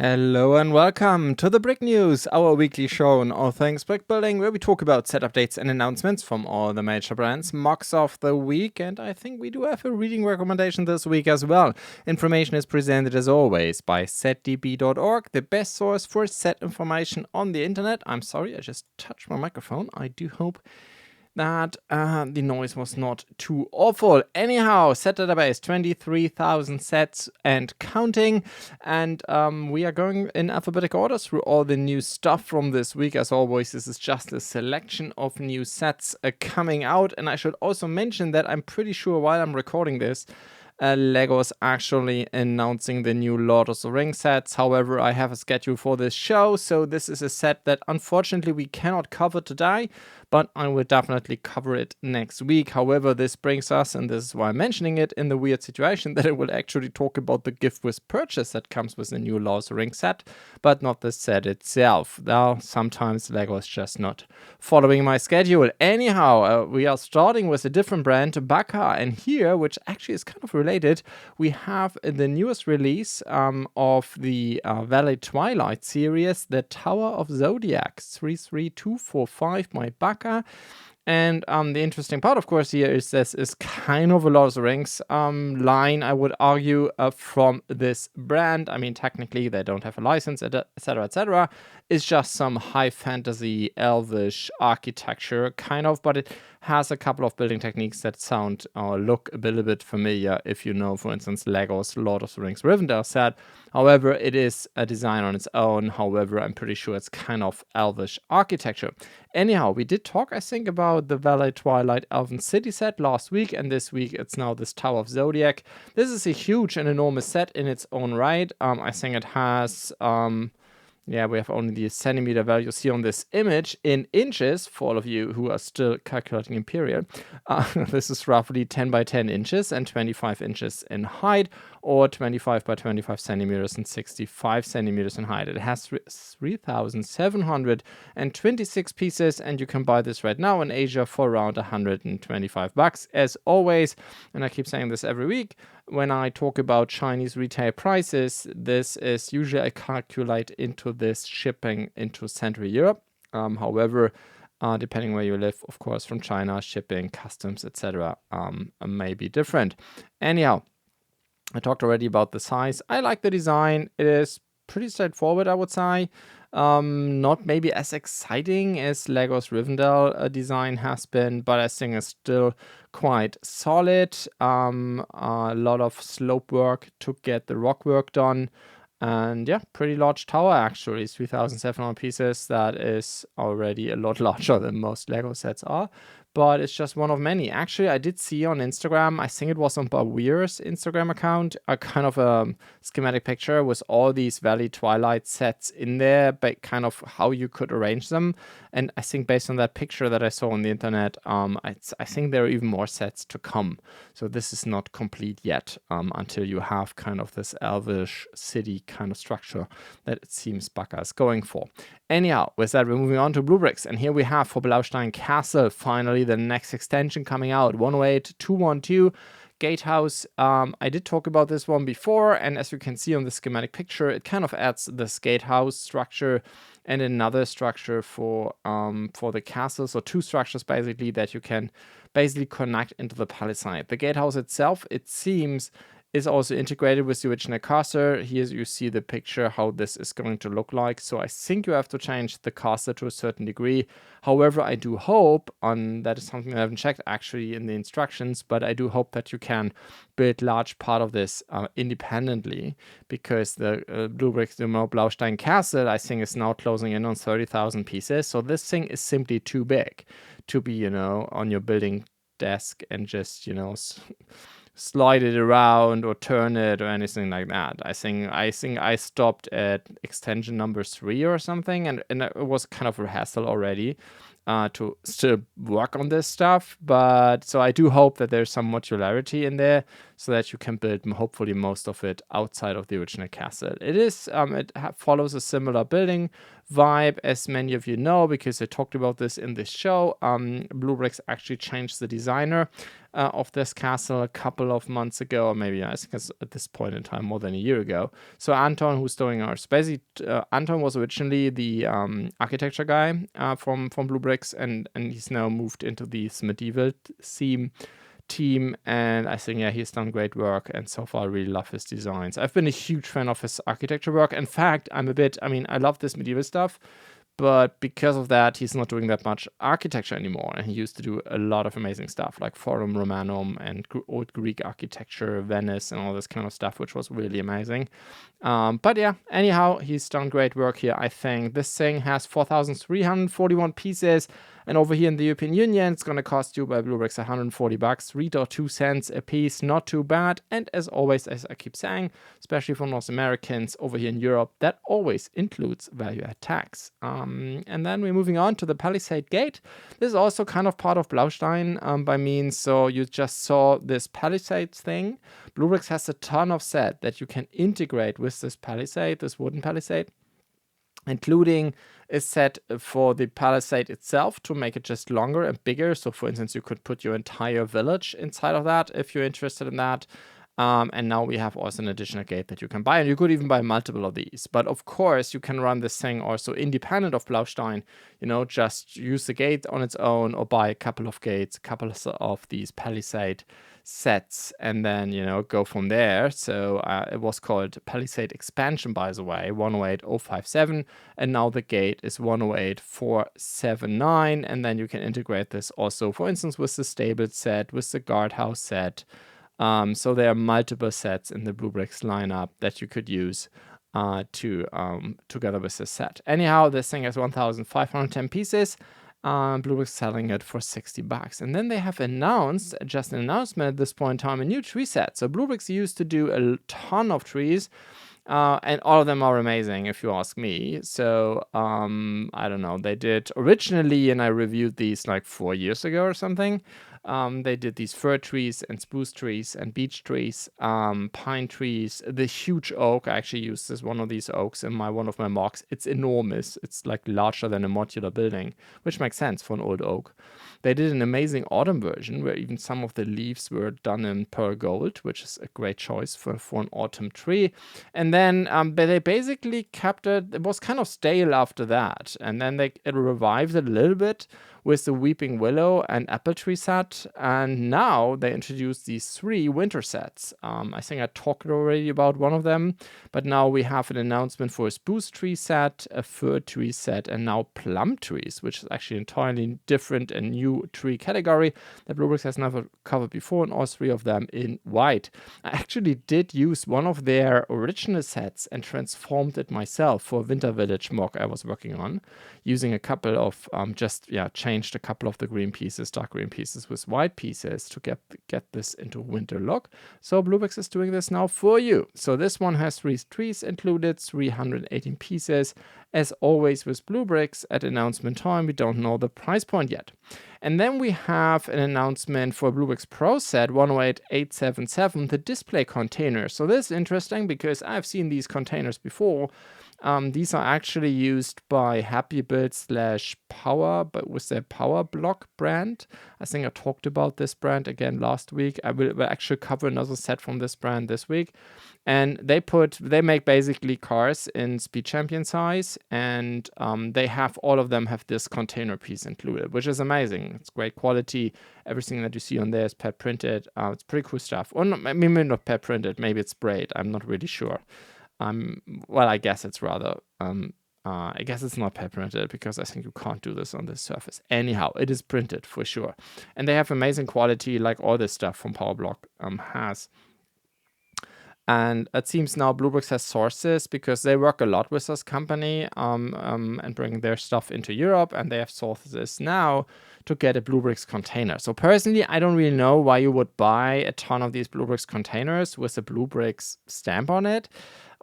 Hello and welcome to the Brick News, our weekly show on all things brick building, where we talk about set updates and announcements from all the major brands, MOCs of the week, and I think we do have a reading recommendation this week as well. Information is presented as always by setdb.org, the best source for set information on the internet. I'm sorry, I just touched my microphone. I do hope that the noise was not too awful. Anyhow, set database 23,000 sets and counting, and we are going in alphabetical order through all the new stuff from this week. As always, this is just a selection of new sets coming out, and I should also mention that I'm pretty sure while I'm recording this, Lego's actually announcing the new Lord of the Rings sets. However, I have a schedule for this show, so this is a set that unfortunately we cannot cover today, but I will definitely cover it next week. However, this brings us, and this is why I'm mentioning it, in the weird situation that I will actually talk about the gift with purchase that comes with the new Lord of the Rings set, but not the set itself. Now, sometimes Lego is just not following my schedule. Anyhow, we are starting with a different brand, BAKA, and here, which actually is kind of related, we have the newest release of the Valley Twilight series, the Tower of Zodiac 33245 by BAKA. And the interesting part, of course, here is this is kind of a Lord of the Rings line, I would argue, from this brand. I mean, technically, they don't have a license, etc., etc. It's just some high fantasy, elvish architecture, kind of, but it has a couple of building techniques that sound or look a little bit familiar if you know, for instance, Lego's Lord of the Rings Rivendell set. However, it is a design on its own. However, I'm pretty sure it's kind of elvish architecture. Anyhow, we did talk, I think, about the Valley Twilight Elven City set last week, and this week it's now this Tower of Zodiac. This is a huge and enormous set in its own right. I think it has... yeah, we have only the centimeter values here on this image in inches for all of you who are still calculating imperial. This is roughly 10 by 10 inches and 25 inches in height, or 25 by 25 centimeters and 65 centimeters in height. It has 3,726 pieces, and you can buy this right now in Asia for around $125. As always, and I keep saying this every week, when I talk about Chinese retail prices, this is usually I calculate into this shipping into Central Europe. However, depending where you live, of course, from China, shipping, customs, etc., may be different. Anyhow, I talked already about the size. I like the design. It is pretty straightforward, I would say. Not maybe as exciting as Lego's Rivendell design has been, but I think it's still quite solid. A lot of slope work to get the rock work done. And yeah, pretty large tower actually, 3,700 pieces. That is already a lot larger than most Lego sets are, but it's just one of many. Actually, I did see on Instagram, I think it was on Bawir's Instagram account, a kind of a schematic picture with all these Valley Twilight sets in there, but kind of how you could arrange them. And I think based on that picture that I saw on the internet, I think there are even more sets to come. So this is not complete yet until you have kind of this elvish city kind of structure that it seems BAKA is going for. Anyhow, with that, we're moving on to BlueBrixx. And here we have for Blaustein Castle, finally the next extension coming out, 108-212. Gatehouse. I did talk about this one before, and as you can see on the schematic picture, it kind of adds this gatehouse structure and another structure for the castle. So two structures basically that you can basically connect into the palisade. The gatehouse itself, it seems, is also integrated with the original castle. Here you see the picture how this is going to look like. So I think you have to change the castle to a certain degree. However, I do hope, that is something I haven't checked actually in the instructions, but I do hope that you can build large part of this independently, because the BlueBrixx Blaustein Castle, I think, is now closing in on 30,000 pieces. So this thing is simply too big to be, on your building desk and just, slide it around or turn it or anything like that. I think I stopped at extension number 3 or something, and it was kind of a hassle already to still work on this stuff. But so I do hope that there's some modularity in there so that you can build hopefully most of it outside of the original castle. It is follows a similar building vibe, as many of you know, because I talked about this in this show. BlueBrixx actually changed the designer. of this castle a couple of months ago, or maybe I think it's at this point in time more than a year ago. So Anton, who's doing our basically, Anton was originally the architecture guy from BlueBrixx, and he's now moved into this medieval theme team, and I think he's done great work, and so far I really love his designs. I've been a huge fan of his architecture work. In fact, I love this medieval stuff, but because of that, he's not doing that much architecture anymore. And he used to do a lot of amazing stuff like Forum Romanum and Old Greek architecture, Venice, and all this kind of stuff, which was really amazing. But yeah, anyhow, he's done great work here. I think this thing has 4,341 pieces. And over here in the European Union, it's going to cost you by BlueBrixx 140 bucks, 3 or 2 cents a piece. Not too bad. And as always, as I keep saying, especially for North Americans over here in Europe, that always includes value-add tax. And then we're moving on to the Palisade Gate. This is also kind of part of Blaustein by means. So you just saw this Palisade thing. BlueBrixx has a ton of set that you can integrate with this Palisade, this wooden Palisade, including a set for the Palisade itself to make it just longer and bigger. So for instance, you could put your entire village inside of that if you're interested in that. And now we have also an additional gate that you can buy, and you could even buy multiple of these. But of course, you can run this thing also independent of Blaustein, just use the gate on its own or buy a couple of gates, a couple of these Palisade sets, and then, go from there. So it was called Palisade Expansion, by the way, 108057, and now the gate is 108479, and then you can integrate this also, for instance, with the stable set, with the guardhouse set. So there are multiple sets in the BlueBrixx lineup that you could use together with this set. Anyhow, this thing has 1,510 pieces. BlueBrixx selling it for 60 bucks. And then they have announced, just an announcement at this point in time, a new tree set. So BlueBrixx used to do a ton of trees, and all of them are amazing, if you ask me. So, I don't know. They did originally, and I reviewed these like 4 years ago or something. They did these fir trees and spruce trees and beech trees, pine trees, the huge oak. I actually used one of these oaks in one of my MOCs. It's enormous. It's like larger than a modular building, which makes sense for an old oak. They did an amazing autumn version where even some of the leaves were done in pearl gold, which is a great choice for an autumn tree. And then they basically kept it. It was kind of stale after that. And then it revived it a little bit with the Weeping Willow and Apple Tree set. And now they introduced these 3 winter sets. I think I talked already about one of them, but now we have an announcement for a spruce tree set, a fir tree set, and now plum trees, which is actually entirely different and new tree category that BlueBrixx has never covered before, and all 3 of them in white. I actually did use one of their original sets and transformed it myself for a Winter Village mock I was working on, using a couple of changed a couple of the green pieces, dark green pieces with white pieces to get this into winter look. So BlueBrixx is doing this now for you. So this one has 3 trees included, 318 pieces. As always with BlueBrixx, at announcement time, we don't know the price point yet. And then we have an announcement for BlueBrixx Pro set 108877, the display container. So this is interesting because I've seen these containers before. These are actually used by Happy Build / Power, but with their Power Block brand. I think I talked about this brand again last week. I will actually cover another set from this brand this week. And they make basically cars in Speed Champion size, and all of them have this container piece included, which is amazing. It's great quality. Everything that you see on there is pet printed. It's pretty cool stuff. Or maybe not pet printed, maybe it's sprayed. I'm not really sure. I guess it's rather, I guess it's not pet printed because I think you can't do this on this surface. Anyhow, it is printed for sure. And they have amazing quality like all this stuff from PowerBlock has. And it seems now BlueBrixx has sources because they work a lot with this company and bring their stuff into Europe, and they have sources now to get a BlueBrixx container. So personally, I don't really know why you would buy a ton of these BlueBrixx containers with a BlueBrixx stamp on it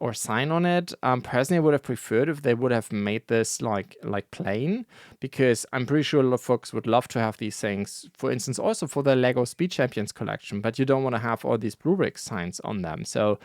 or sign on it. Personally, I would have preferred if they would have made this like plain, because I'm pretty sure a lot of folks would love to have these things, for instance, also for the Lego Speed Champions collection, but you don't want to have all these BlueBrixx signs on them. So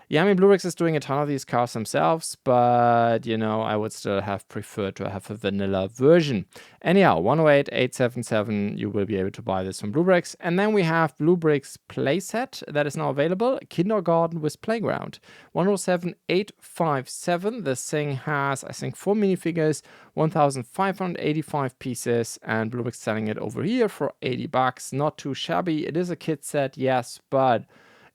Yeah, I mean, BlueBrixx is doing a ton of these cars themselves, but, you know, I would still have preferred to have a vanilla version. Anyhow, 108,877, you will be able to buy this from BlueBrixx. And then we have BlueBrixx Playset that is now available, Kindergarten with Playground. 107,857, this thing has, I think, 4 minifigures, 1,585 pieces, and BlueBrixx selling it over here for $80. Not too shabby. It is a kit set, yes, but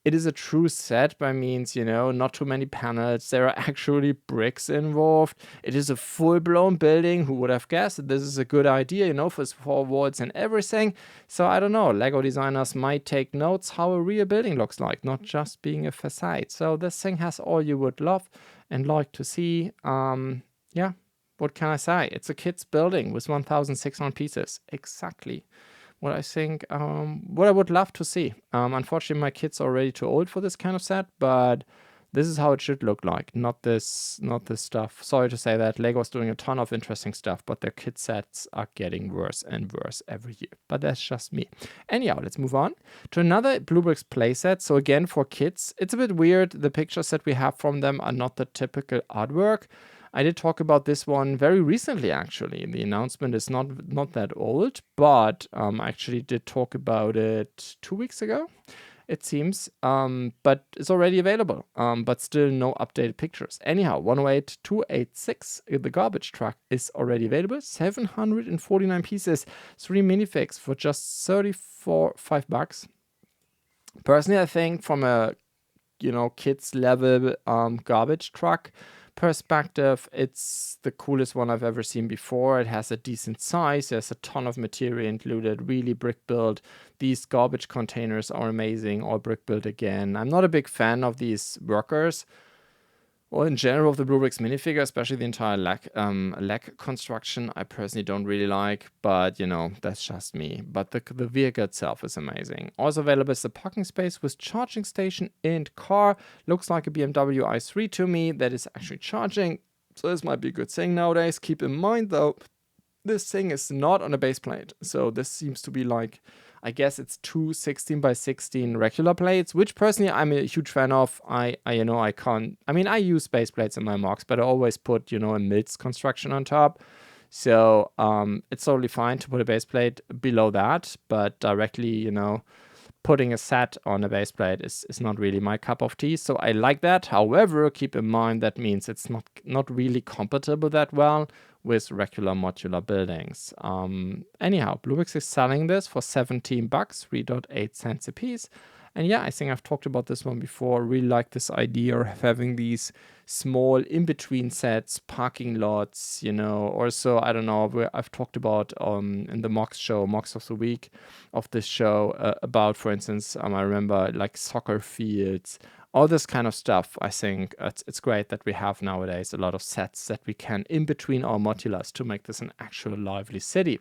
it is a true set by means, you know, not too many panels. There are actually bricks involved. It is a full-blown building. Who would have guessed that this is a good idea, you know, for 4 walls and everything. So I don't know. Lego designers might take notes how a real building looks like, not just being a facade. So this thing has all you would love and like to see. Yeah, what can I say? It's a kid's building with 1,600 pieces. Exactly what I think, what I would love to see. Unfortunately, my kids are already too old for this kind of set, but this is how it should look like. Not this stuff. Sorry to say that. Lego's doing a ton of interesting stuff, but their kit sets are getting worse and worse every year. But that's just me. Anyhow, let's move on to another BlueBrixx playset. So again, for kids, it's a bit weird. The pictures that we have from them are not the typical artwork. I did talk about this one very recently, actually. The announcement is not that old, but I actually did talk about it 2 weeks ago, it seems. But it's already available, but still no updated pictures. Anyhow, 108,286, the garbage truck is already available. 749 pieces, 3 minifigs for just $5. Personally, I think from a, you know, kids level garbage truck perspective, it's the coolest one I've ever seen before. It has a decent size. There's a ton of material included, really brick built. These garbage containers are amazing, all brick built again. I'm not a big fan of these workers, or in general of the BlueBrixx minifigure, especially the entire leg construction. I personally don't really like, but you know, that's just me. But the vehicle itself is amazing. Also available is the parking space with charging station and car. Looks like a BMW i3 to me that is actually charging. So this might be a good thing nowadays. Keep in mind though, this thing is not on a base plate. So this seems to be like, I guess it's 2 16x16 regular plates, which personally I'm a huge fan of. I use base plates in my MOCs, but I always put, you know, a MILTS construction on top. So it's totally fine to put a base plate below that, but directly, you know, putting a set on a base plate is not really my cup of tea. So I like that. However, keep in mind that means it's not really compatible that well with regular modular buildings. Anyhow, BlueBrixx is selling this for $17, 3.8 cents a piece. And yeah, I think I've talked about this one before. Really like this idea of having these small in-between sets, parking lots, you know. Also, I don't know, I've talked about in the MOCs of the week of this show, about, for instance, I remember like soccer fields, all this kind of stuff. I think it's great that we have nowadays a lot of sets that we can in between our modulars to make this an actual lively city.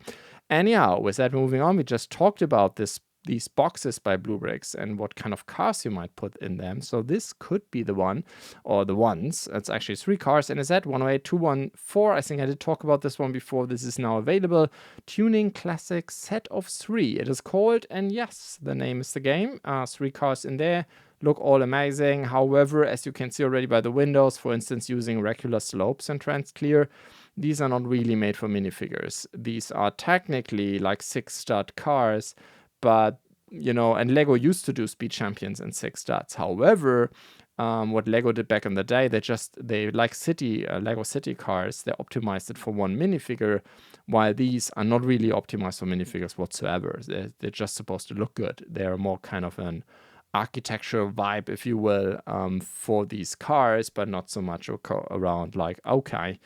Anyhow, with that, moving on, we just talked about these boxes by BlueBrixx and what kind of cars you might put in them. So this could be the one, or the ones. It's actually 3 cars, and it's at 108,214. I think I did talk about this one before. This is now available. Tuning Classic Set of 3, it is called, and yes, the name is the game. 3 cars in there. Look all amazing. However, as you can see already by the windows, for instance, using regular slopes and trans-clear, these are not really made for minifigures. These are technically like 6-stud cars, but, you know, and Lego used to do Speed Champions in 6 studs. However, what Lego did back in the day, they like Lego City cars, they optimized it for one minifigure, while these are not really optimized for minifigures whatsoever. They're just supposed to look good. They're more kind of an architectural vibe, if you will, for these cars, but not so much around like, okay,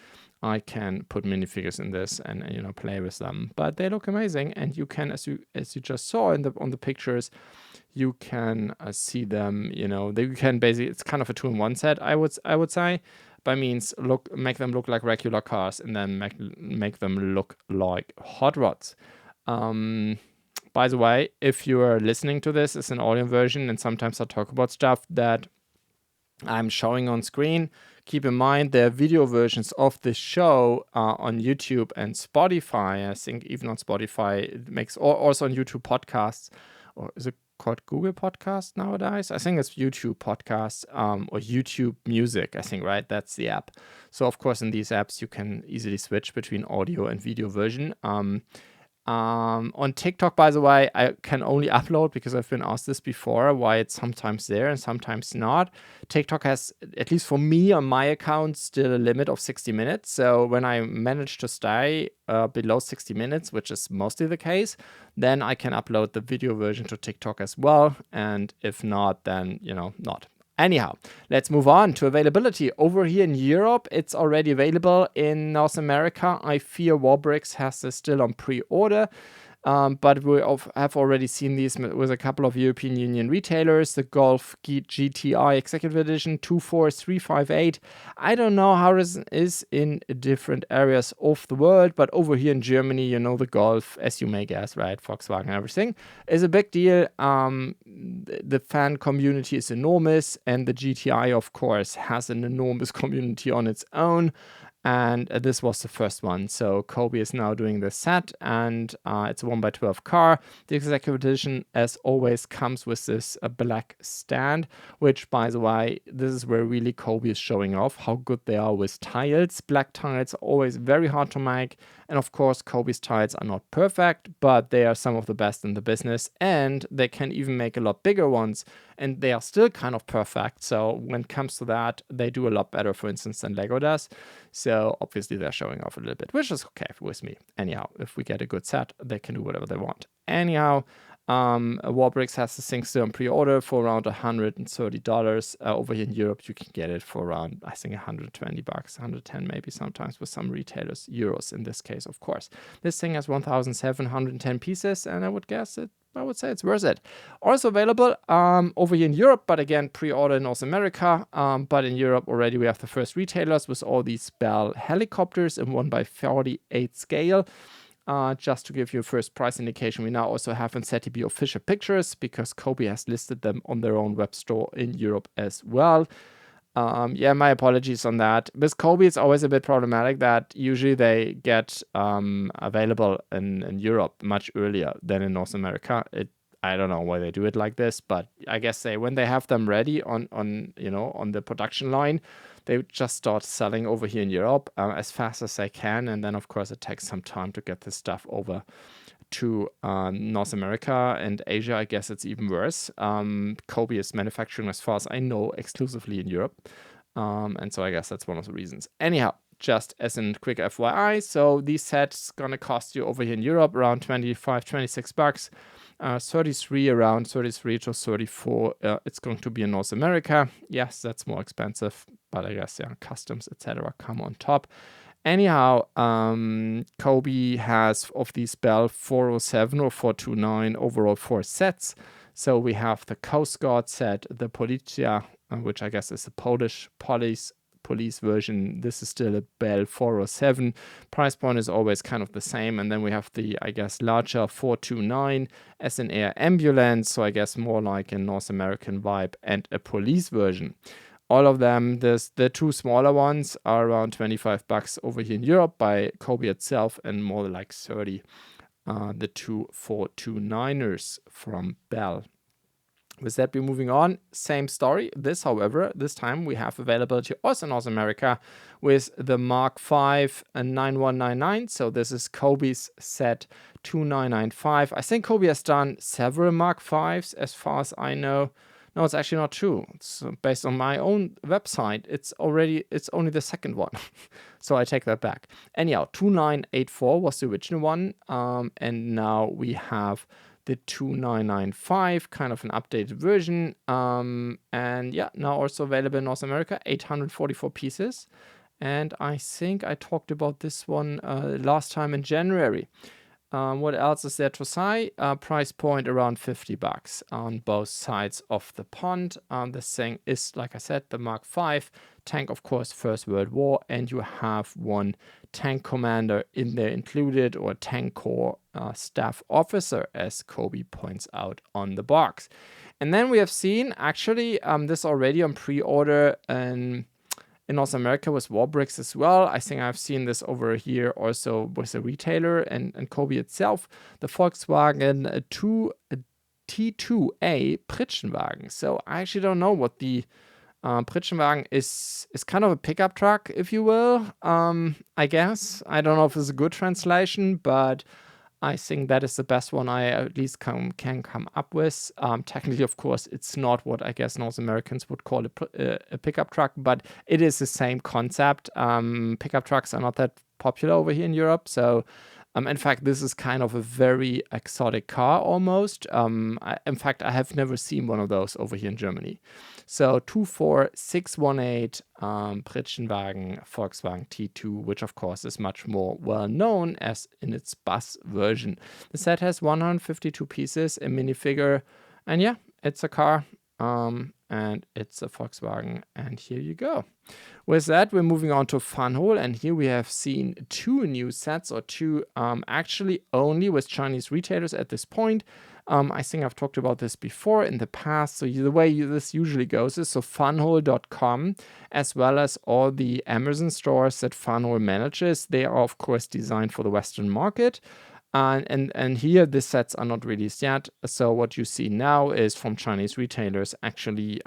I can put minifigures in this and, you know, play with them. But they look amazing, and you can, as you just saw on the pictures, you can see them. You know, you can basically, it's kind of a 2-in-1 set. I would say, by means make them look like regular cars, and then make them look like hot rods. By the way, if you are listening to this, it's an audio version, and sometimes I talk about stuff that I'm showing on screen. Keep in mind there are video versions of this show on YouTube and Spotify. I think even on Spotify it makes, or also on YouTube podcasts, or is it called Google Podcast nowadays. I think it's YouTube Podcast or YouTube Music, I think, right? That's the app. So, of course, in these apps, you can easily switch between audio and video version. On TikTok, by the way, I can only upload, because I've been asked this before, why it's sometimes there and sometimes not. TikTok has, at least for me on my account, still a limit of 60 minutes. So when I manage to stay below 60 minutes, which is mostly the case, then I can upload the video version to TikTok as well. And if not, then, not. Anyhow, let's move on to availability. Over here in Europe, it's already available. In North America, I fear BlueBrixx has this still on pre-order. But we have already seen these with a couple of European Union retailers. The Golf GTI Executive Edition 24358. I don't know how this is in different areas of the world, but over here in Germany, the Golf, as you may guess, right, Volkswagen and everything, is a big deal. The fan community is enormous, and the GTI, of course, has an enormous community on its own. And this was the first one. So Cobi is now doing the set, and it's a 1x12 car. The Executive Edition, as always, comes with this black stand, which, by the way, this is where really Cobi is showing off how good they are with tiles. Black tiles are always very hard to make. And of course, Cobi's tiles are not perfect, but they are some of the best in the business. And they can even make a lot bigger ones, and they are still kind of perfect. So when it comes to that, they do a lot better, for instance, than Lego does. So obviously they're showing off a little bit, which is okay with me. Anyhow, if we get a good set, they can do whatever they want. Anyhow, BlueBrixx has this thing still on pre-order for around $130. Over here in Europe, you can get it for around, I think, $120, 110 maybe sometimes with some retailers, euros in this case, of course. This thing has 1,710 pieces, and I would say it's worth it. Also available over here in Europe, but again, pre-order in North America. But in Europe already we have the first retailers with all these Bell helicopters in 1x48 scale. Just to give you a first price indication, we now also have in ZTB official pictures, because Cobi has listed them on their own web store in Europe as well. My apologies on that. With Cobi, it's always a bit problematic that usually they get available in Europe much earlier than in North America. I don't know why they do it like this, but I guess when they have them ready on the production line, they just start selling over here in Europe as fast as they can. And then, of course, it takes some time to get this stuff over to North America and Asia. I guess it's even worse. Cobi is manufacturing, as far as I know, exclusively in Europe. And so I guess that's one of the reasons. Anyhow, just as a quick FYI, so these sets gonna cost you over here in Europe around $25-26. 33 around 33 to 34. It's going to be in North America. Yes, that's more expensive, but I guess customs, etc. come on top. Anyhow, Cobi has of these Bell 407 or 429 overall 4 sets. So we have the Coast Guard set, the Policja, which I guess is the Polish police version. This is still a Bell 407. Price point is always kind of the same. And then we have the, I guess, larger 429 as an air ambulance. So I guess more like a North American vibe, and a police version. All of them, the 2 smaller ones are around $25 over here in Europe by Cobi itself, and more like 30. The 2 429ers from Bell. With that, we're moving on. Same story. However, this time we have availability also in North America with the Mark V 9199. So this is Cobi's set 2995. I think Cobi has done several Mark Vs as far as I know. No, it's actually not true. It's based on my own website. It's only the second one. So I take that back. Anyhow, 2984 was the original one. And now we have the 2995, kind of an updated version. And yeah, now also available in North America, 844 pieces. And I think I talked about this one last time in January. What else is there to say? Price point around $50 on both sides of the pond. This thing is, like I said, the Mark V tank, of course, First World War, and you have one tank commander in there included, or tank corps staff officer, as Cobi points out on the box. And then we have seen actually this already on pre-order in North America with BlueBrixx as well. I think I've seen this over here also with a retailer and Cobi itself. The Volkswagen T2A Pritschenwagen. So I actually don't know what the Pritschenwagen is kind of a pickup truck, if you will, I guess. I don't know if it's a good translation, but I think that is the best one I at least can come up with. Technically, of course, it's not what I guess North Americans would call a pickup truck, but it is the same concept. Pickup trucks are not that popular over here in Europe, so in fact, this is kind of a very exotic car almost. In fact, I have never seen one of those over here in Germany. So 24618 Pritschenwagen Volkswagen T2, which of course is much more well known as in its bus version. The set has 152 pieces, a minifigure, and yeah, it's a car. And it's a Volkswagen, and here you go. With that, we're moving on to Funhole, and here we have seen two new sets, or two actually only with Chinese retailers at this point. I think I've talked about this before in the past. So the way this usually goes is so funhole.com, as well as all the Amazon stores that Funhole manages, they are of course designed for the Western market. And here the sets are not released yet. So what you see now is from Chinese retailers actually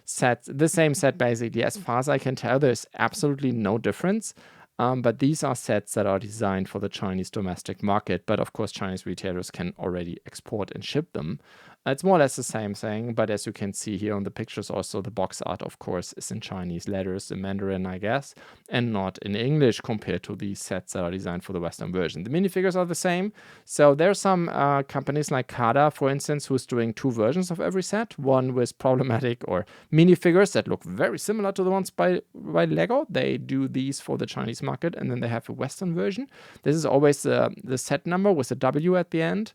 sets, the same set basically. As far as I can tell, there's absolutely no difference. But these are sets that are designed for the Chinese domestic market. But of course, Chinese retailers can already export and ship them. It's more or less the same thing. But as you can see here on the pictures, also the box art, of course, is in Chinese letters, in Mandarin, I guess, and not in English compared to these sets that are designed for the Western version. The minifigures are the same. So there are some companies like BAKA, for instance, who's doing two versions of every set. One with problematic or minifigures that look very similar to the ones by Lego. They do these for the Chinese market, and then they have a Western version. This is always the set number with a W at the end.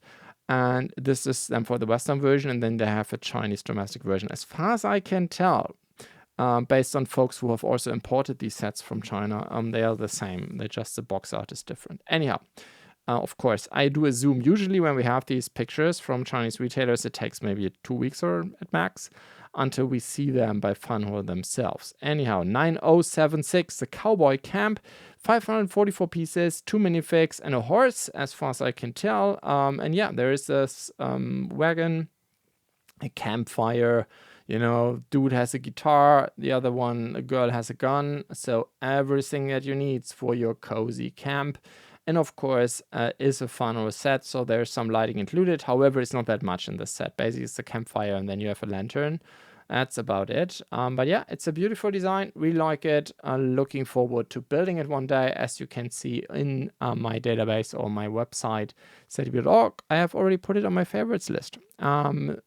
And this is then for the Western version, and then they have a Chinese domestic version. As far as I can tell, based on folks who have also imported these sets from China, they are the same. They're just the box art is different. Anyhow, of course, I do assume usually when we have these pictures from Chinese retailers, it takes maybe 2 weeks or at max until we see them by Funhole themselves. Anyhow, 9076, the Cowboy Camp, 544 pieces, 2 minifigs, and a horse, as far as I can tell. And yeah, there is this wagon, a campfire, you know, dude has a guitar, the other one, a girl has a gun. So everything that you need for your cozy camp. And of course, is a Funhole set, so there's some lighting included. However, it's not that much in this set. Basically, it's a campfire, and then you have a lantern. That's about it. But yeah, it's a beautiful design. Really like it. Looking forward to building it one day. As you can see in my database or my website, SETI.org, I have already put it on my favorites list.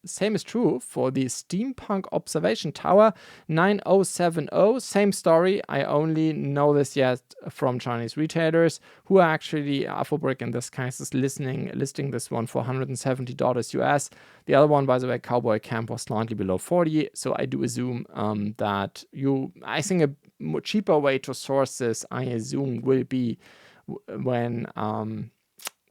Same is true for the Steampunk Observation Tower 9070. Same story. I only know this yet from Chinese retailers who are actually, BlueBrixx in this case, is listing this one for $170 US. The other one, by the way, Cowboy Camp, was slightly below 40. So I do assume that I think a cheaper way to source this, I assume, will be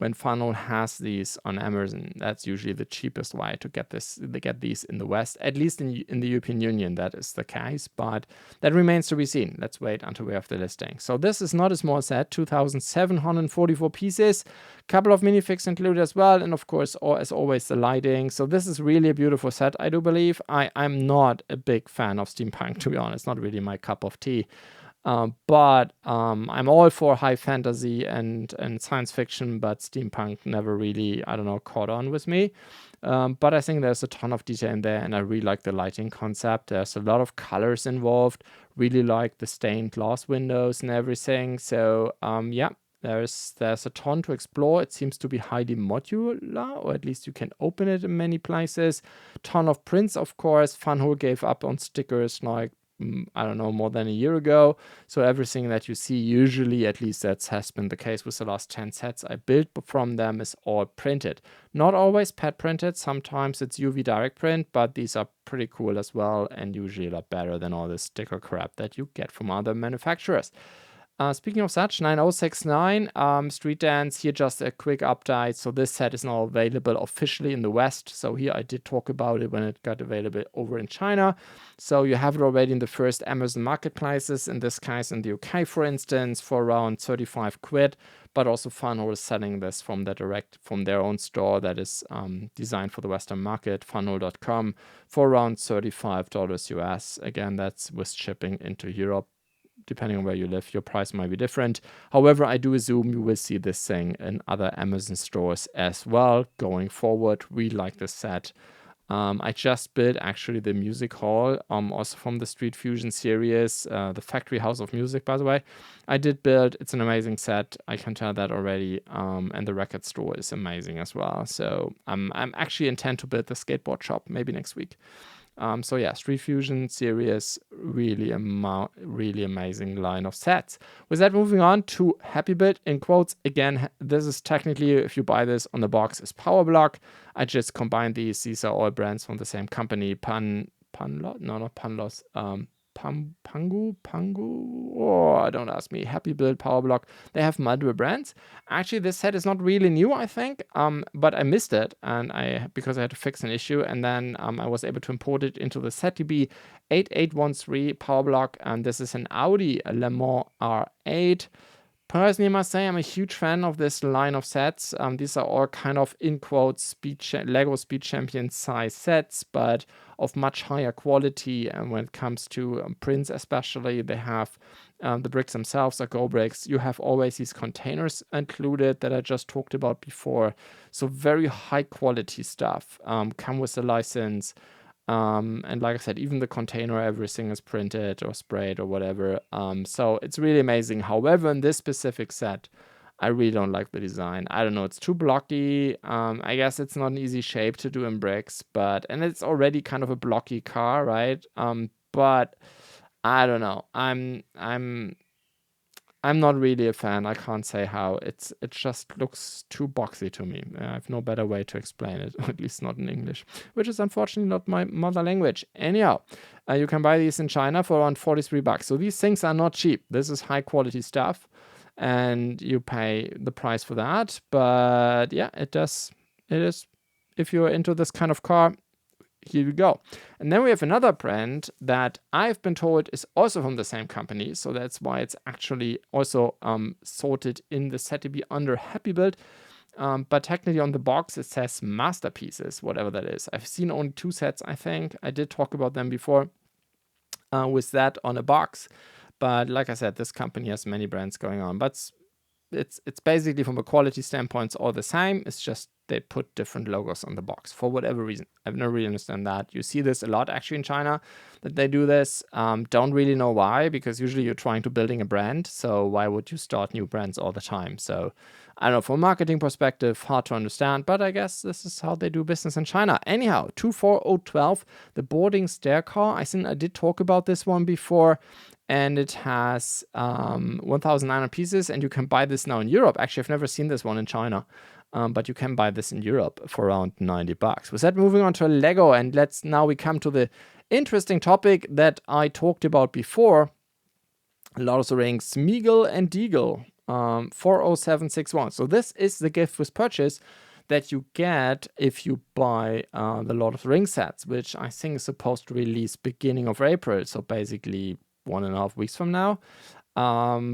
when Funhole has these on Amazon. That's usually the cheapest way to get these in the West. At least in the European Union, that is the case, but that remains to be seen. Let's wait until we have the listing. So this is not a small set, 2,744 pieces, couple of minifigs included as well, and of course, as always, the lighting. So this is really a beautiful set, I do believe. I'm not a big fan of steampunk, to be honest, not really my cup of tea. But I'm all for high fantasy and science fiction, but steampunk never really, I don't know, caught on with me. But I think there's a ton of detail in there, and I really like the lighting concept. There's a lot of colors involved. Really like the stained glass windows and everything. So yeah, there's a ton to explore. It seems to be highly modular, or at least you can open it in many places. Ton of prints, of course. Funhole gave up on stickers like, I don't know, more than a year ago. So everything that you see, usually, at least that has been the case with the last 10 sets I built from them, is all printed. Not always pad printed. Sometimes it's UV direct print, but these are pretty cool as well, and usually a lot better than all the sticker crap that you get from other manufacturers. Speaking of such, 9069 Street Dance, here just a quick update. So this set is now available officially in the West. So here I did talk about it when it got available over in China. So you have it already in the first Amazon marketplaces, in this case in the UK, for instance, for around 35 quid. But also Funhole is selling this from their own store that is designed for the Western market, funhole.com, for around $35 US. Again, that's with shipping into Europe. Depending on where you live, your price might be different. However, I do assume you will see this thing in other Amazon stores as well going forward. We like this set. I just built actually the music hall, also from the Street Fusion series, the Factory House of Music, by the way. I did build. It's an amazing set. I can tell that already. And the record store is amazing as well. So I'm actually intend to build the skateboard shop maybe next week. So yeah, Street Fusion series, really amazing line of sets. With that, moving on to Happy Build, in quotes. Again, this is technically, if you buy this on the box, is Power Block. I just combined these. These are all brands from the same company. Pangu. Oh, don't ask me. Happy Build, Power Block. They have multiple brands. Actually, this set is not really new, I think, but I missed it, and because I had to fix an issue, and then I was able to import it into the ZTB 8813 Power Block, and this is an Audi Le Mans R8. Personally, I must say I'm a huge fan of this line of sets. These are all kind of, in quotes, Lego Speed Champion size sets, but of much higher quality. And when it comes to prints especially, they have the bricks themselves are BlueBrixx. You have always these containers included that I just talked about before. So very high quality stuff. Come with a license. And like I said, even the container, everything is printed or sprayed or whatever. So it's really amazing. However, in this specific set, I really don't like the design. I don't know, it's too blocky. I guess it's not an easy shape to do in bricks, and it's already kind of a blocky car, right? But I don't know. I'm not really a fan. I can't say how. It just looks too boxy to me. I have no better way to explain it, at least not in English, which is unfortunately not my mother language. Anyhow, you can buy these in China for around 43 bucks. So these things are not cheap. This is high quality stuff, and you pay the price for that. But yeah, it is. If you're into this kind of car, here we go. And then we have another brand that I've been told is also from the same company. So that's why it's actually also sorted in the ZTB under Happy Build. But technically on the box, it says Masterpieces, whatever that is. I've seen only 2 sets, I think. I did talk about them before with that on a box. But like I said, this company has many brands going on. But it's basically, from a quality standpoint, it's all the same. It's just they put different logos on the box for whatever reason. I've never really understand that. You see this a lot actually in China, that they do this. Don't really know why, because usually you're trying to building a brand. So why would you start new brands all the time? So I don't know, from a marketing perspective, hard to understand, but I guess this is how they do business in China. Anyhow, 24012, the boarding stair car. I think I did talk about this one before. And it has 1,900 pieces, and you can buy this now in Europe. Actually, I've never seen this one in China, but you can buy this in Europe for around 90 bucks. With that, moving on to Lego, and we come to the interesting topic that I talked about before. Lord of the Rings, Smeagol and Deagle, 40761. So this is the gift with purchase that you get if you buy the Lord of the Rings sets, which I think is supposed to release beginning of April. So basically 1.5 weeks from now.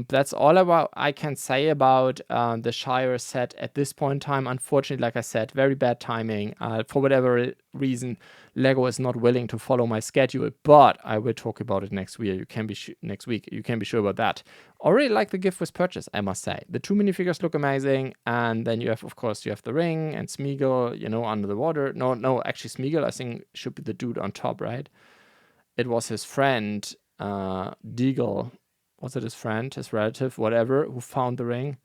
That's all I can say about the Shire set at this point in time. Unfortunately, like I said, very bad timing. For whatever reason, Lego is not willing to follow my schedule, but I will talk about it next week. You can be sure about that. Already like the gift with purchase, I must say. The 2 minifigures look amazing, and then you have the ring and Smeagol, under the water. No, actually Smeagol, I think, should be the dude on top, right? It was his friend, Deagle. Was it his friend, his relative, whatever, who found the ring?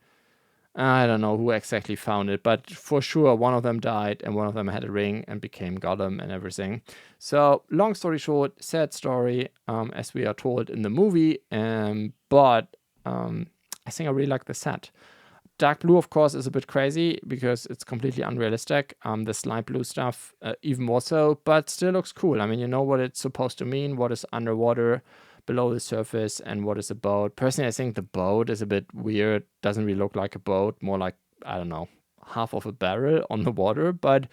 I don't know who exactly found it, but for sure one of them died and one of them had a ring and became Gollum and everything. So long story short, sad story, as we are told in the movie, but I think I really like the set. Dark blue, of course, is a bit crazy because it's completely unrealistic. This light blue stuff, even more so, but still looks cool. I mean, you know what it's supposed to mean, what is underwater below the surface and what is a boat. Personally, I think the boat is a bit weird. Doesn't really look like a boat, more like, I don't know, half of a barrel on the water. But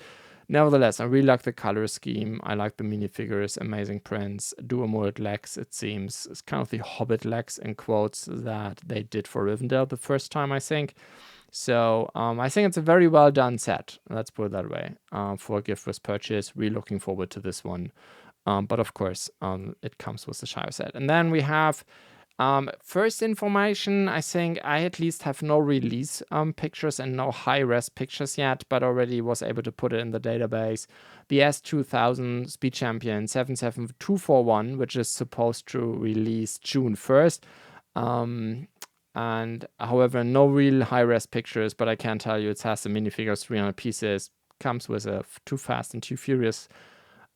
nevertheless, I really like the color scheme. I like the minifigures, amazing prints, dual molded legs, it seems. It's kind of the Hobbit legs in quotes that they did for Rivendell the first time, I think. So I think it's a very well done set. Let's put it that way. For a gift with purchase, really looking forward to this one. But of course, it comes with the Shire set. And then we have first information. I think I at least have no release pictures and no high-res pictures yet, but already was able to put it in the database. The S2000 Speed Champion 77241, which is supposed to release June 1st. And however, no real high-res pictures, but I can tell you it has the minifigures, 300 pieces, comes with a Too Fast and Too Furious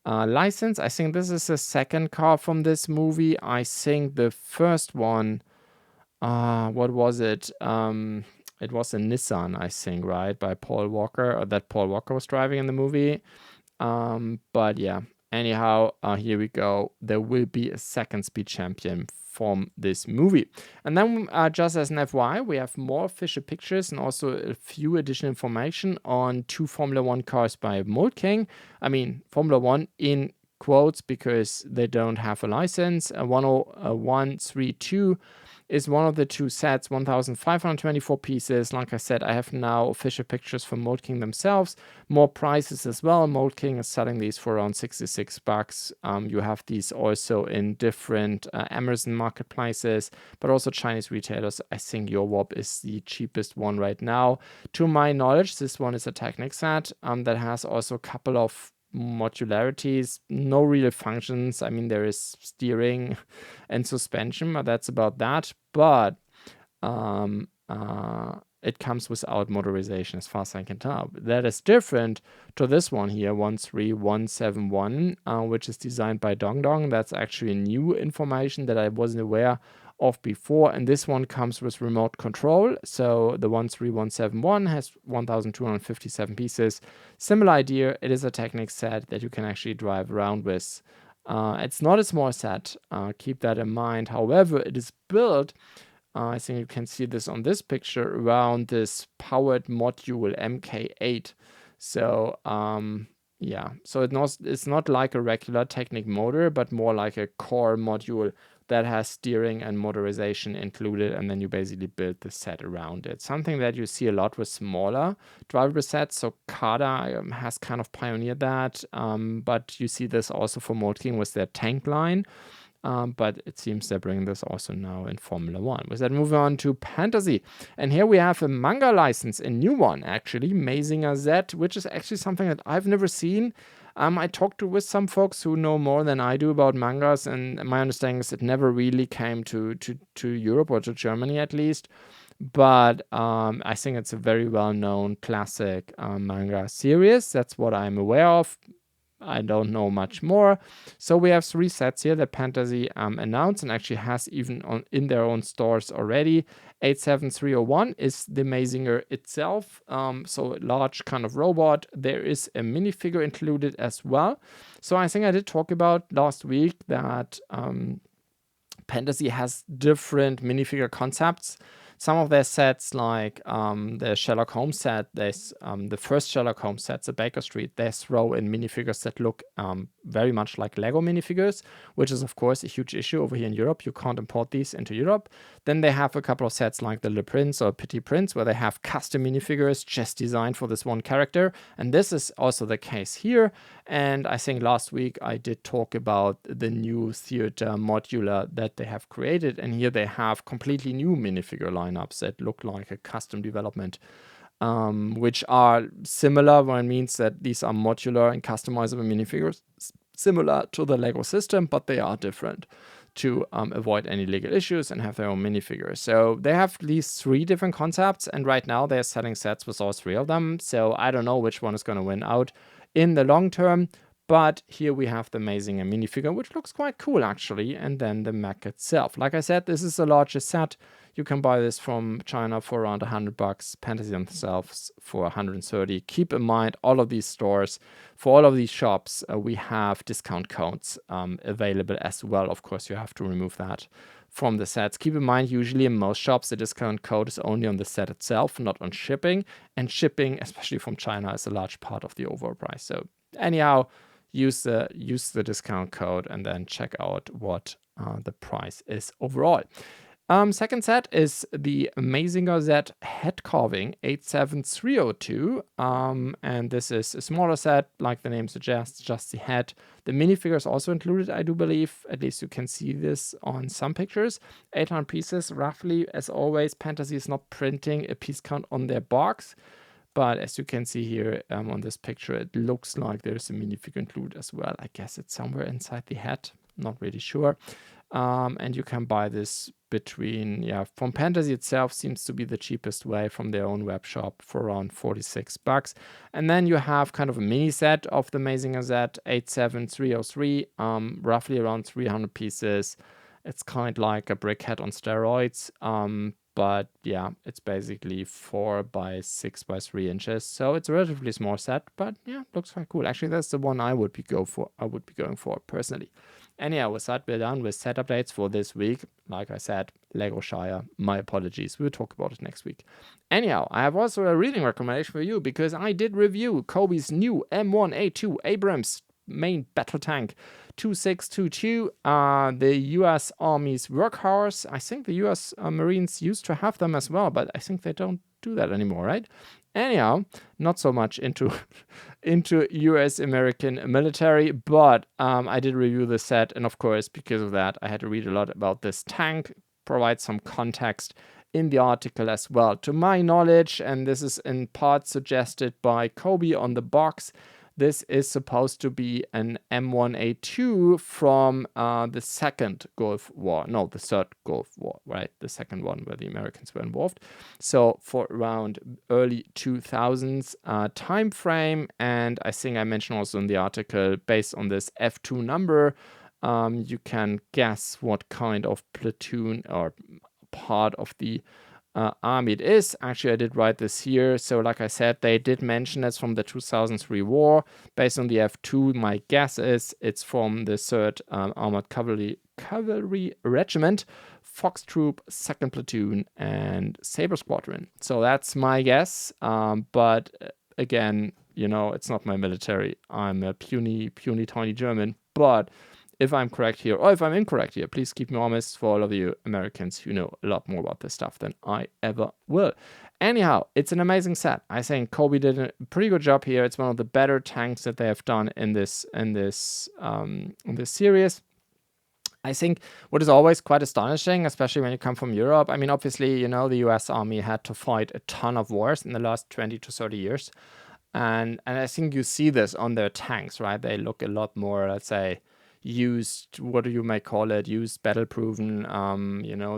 license. I think this is the second car from this movie. I think the first one, what was it? It was a Nissan, I think, right? By Paul Walker, or that Paul Walker was driving in the movie. But yeah, anyhow, here we go. There will be a second Speed Champion from this movie. And then just as an FYI, we have more official pictures and also a few additional information on 2 Formula 1 cars by Mould King. I mean, Formula 1 in quotes because they don't have a license. 10132 is one of the 2 sets, 1,524 pieces. Like I said, I have now official pictures from Mould King themselves. More prices as well. Mould King is selling these for around $66. You have these also in different Amazon marketplaces, but also Chinese retailers. I think Yorwop is the cheapest one right now. To my knowledge, this one is a Technic set that has also a couple of modularities, no real functions. I mean, there is steering and suspension, but that's about that. But it comes without motorization as far as I can tell. That is different to this one here, 13171, which is designed by Dongdong. That's actually new information that I wasn't aware of before, and this one comes with remote control. So the 13171 has 1,257 pieces. Similar idea. It is a Technic set that you can actually drive around with. It's not a small set. Keep that in mind. However, it is built, I think you can see this on this picture, around this powered module MK8. So yeah, so it's not like a regular Technic motor, but more like a core module that has steering and motorization included, and then you basically build the set around it. Something that you see a lot with smaller driver sets. So Kada has kind of pioneered that, but you see this also for Mould King with their tank line. But it seems they're bringing this also now in Formula 1. With that, moving on to Pantasy. And here we have a manga license, a new one, actually, Mazinger Z, which is actually something that I've never seen. I talked with some folks who know more than I do about mangas, and my understanding is it never really came to Europe or to Germany at least. But I think it's a very well-known classic manga series. That's what I'm aware of. I don't know much more. So we have 3 sets here that Pantasy announced and actually has even in their own stores already. 87301 is the Mazinger itself. So a large kind of robot. There is a minifigure included as well. So I think I did talk about last week that Pantasy has different minifigure concepts. Some of their sets, like the Sherlock Holmes set, there's the first Sherlock Holmes sets at Baker Street, they throw in minifigures that look very much like Lego minifigures, which is, of course, a huge issue over here in Europe. You can't import these into Europe. Then they have a couple of sets like the Le Prince or Petit Prince, where they have custom minifigures just designed for this one character. And this is also the case here. And I think last week I did talk about the new theater modular that they have created. And here they have completely new minifigure lineups that look like a custom development, which are similar, when it means that these are modular and customizable minifigures, similar to the Lego system, but they are different to avoid any legal issues and have their own minifigures. So they have these 3 different concepts, and right now they're selling sets with all 3 of them. So I don't know which one is going to win out in the long term, But here we have the amazing minifigure, which looks quite cool actually, and then the mech itself. Like I said, this is the largest set. You can buy this from China for around $100. Pantasy themselves for 130. Keep in mind, all of these stores, for all of these shops, we have discount codes available as well. Of course, you have to remove that from the sets. Keep in mind, usually in most shops, the discount code is only on the set itself, not on shipping. And shipping, especially from China, is a large part of the overall price. So anyhow, use the discount code and then check out what the price is overall. Second set is the Mazinger Z head carving 87302. And this is a smaller set, like the name suggests, just the head. The minifigure is also included, I do believe. At least you can see this on some pictures. 800 pieces, roughly. As always, Pantasy is not printing a piece count on their box. But as you can see here on this picture, it looks like there's a minifigure included as well. I guess it's somewhere inside the head. Not really sure. And you can buy this from Pantasy itself, seems to be the cheapest way from their own web shop for around $46. And then you have kind of a mini set of the Mazinger Z 87303, roughly around 300 pieces. It's kind of like a brick head on steroids. But yeah, it's basically 4 by 6 by 3 inches. So it's a relatively small set, but yeah, looks quite cool. Actually, that's the one I would be going for personally. Anyhow, with that, we're done with set updates for this week. Like I said, Lego Shire, my apologies. We'll talk about it next week. Anyhow, I have also a reading recommendation for you because I did review Cobi's new M1A2 Abrams main battle tank 2622, the US Army's workhorse. I think the US Marines used to have them as well, but I think they don't do that anymore, right? Anyhow, not so much into US American military, but I did review the set, and of course, because of that, I had to read a lot about this tank, provide some context in the article as well. To my knowledge, and this is in part suggested by Cobi on the box, this is supposed to be an M1A2 from the second Gulf War. No, the third Gulf War, right? The second one where the Americans were involved. So for around early 2000s time frame. And I think I mentioned also in the article, based on this F2 number, you can guess what kind of platoon or part of the army it is. Actually, I did write this here. So like I said, they did mention it's from the 2003 war. Based on the F2, my guess is it's from the 3rd Armored Cavalry Regiment, Fox Troop, 2nd Platoon, and Sabre Squadron. So that's my guess. But again, it's not my military. I'm a puny, tiny German. But if I'm correct here, or if I'm incorrect here, please keep me honest for all of you Americans who know a lot more about this stuff than I ever will. Anyhow, it's an amazing set. I think Cobi did a pretty good job here. It's one of the better tanks that they have done in this series. I think what is always quite astonishing, especially when you come from Europe, I mean, obviously, the US Army had to fight a ton of wars in the last 20 to 30 years. And I think you see this on their tanks, right? They look a lot more, let's say, used, what do you may call it, used, battle proven.